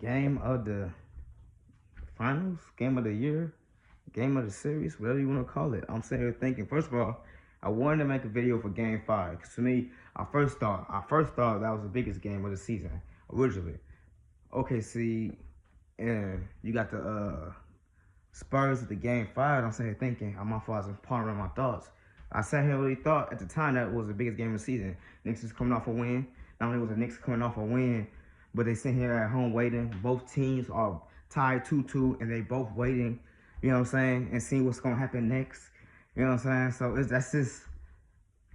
game of the finals, game of the year, game of the series, whatever you want to call it. I'm sitting here thinking, first of all, I wanted to make a video for game 5. Because to me, I first thought that was the biggest game of the season, originally. OKC, and you got the Spurs at the game 5. I'm sitting here thinking, I'm my father's pondering my thoughts. I sat here and really thought at the time that was the biggest game of the season. Knicks was coming off a win. Not only was the Knicks coming off a win, but they sitting here at home waiting. Both teams are tied 2-2, and they both waiting, you know what I'm saying, and seeing what's going to happen next. You know what I'm saying? So that's just,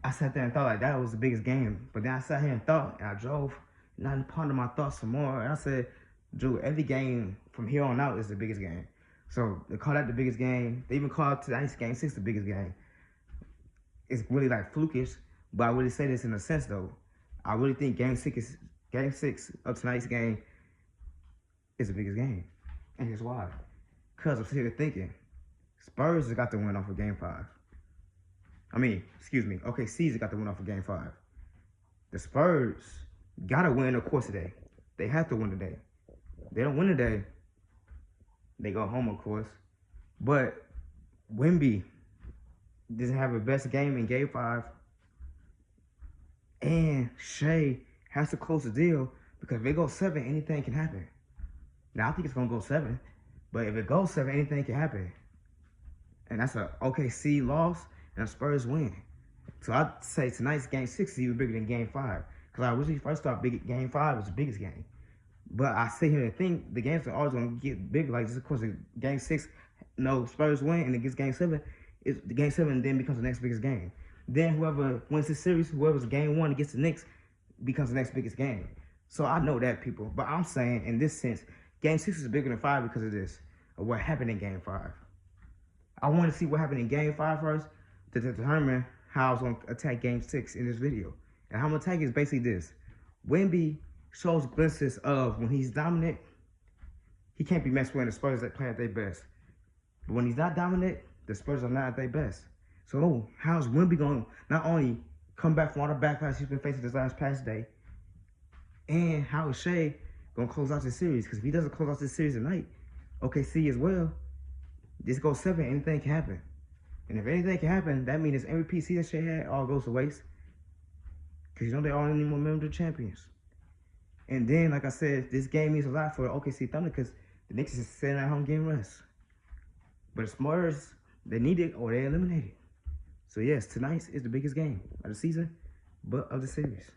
I sat there and thought like that was the biggest game. But then I sat here and thought, and I drove, and I pondered my thoughts some more. And I said, Drew, every game from here on out is the biggest game. So they call that the biggest game. They even call tonight's game 6 the biggest game. It's really like flukish, but I really say this in a sense though. I really think game 6 of tonight's game is the biggest game. And here's why. Because I'm sitting here thinking, Spurs has got the win off of game 5. OKC's got the win off of game 5. The Spurs gotta win, of course, today. They have to win today. They don't win today, they go home, of course. But Wemby doesn't have the best game in game 5. And Shea has to close the deal because if it goes 7, anything can happen. Now, I think it's going to go 7. But if it goes 7, anything can happen. And that's a OKC loss and a Spurs win. So I'd say tonight's game 6 is even bigger than game 5. Because I originally first thought game 5 was the biggest game. But I sit here and think the games are always going to get bigger. Like, just of course, game 6, Spurs win, and it gets game 7. The game 7 then becomes the next biggest game. Then whoever wins this series, whoever's game 1 against the Knicks, becomes the next biggest game. So I know that, people. But I'm saying, in this sense, game 6 is bigger than 5 because of this, of what happened in game 5. I want to see what happened in game 5 first to determine how I was going to attack game 6 in this video. And how I'm going to attack is basically this. Wemby shows glimpses of when he's dominant, he can't be messed with, and the Spurs that play at their best. But when he's not dominant, the Spurs are not at their best. So how's Wemby going to not only come back from all the backlash he's been facing this last past day, and how is Shea going to close out this series? Because if he doesn't close out this series tonight, OKC as well, this goes 7, anything can happen. And if anything can happen, that means this MVP season Shea had all goes to waste. Because they aren't any more member champions. And then, like I said, this game means a lot for the OKC Thunder because the Knicks is sitting at home getting rest. But the Spurs, they need it or they're eliminated. So yes, tonight is the biggest game of the season, but of the series.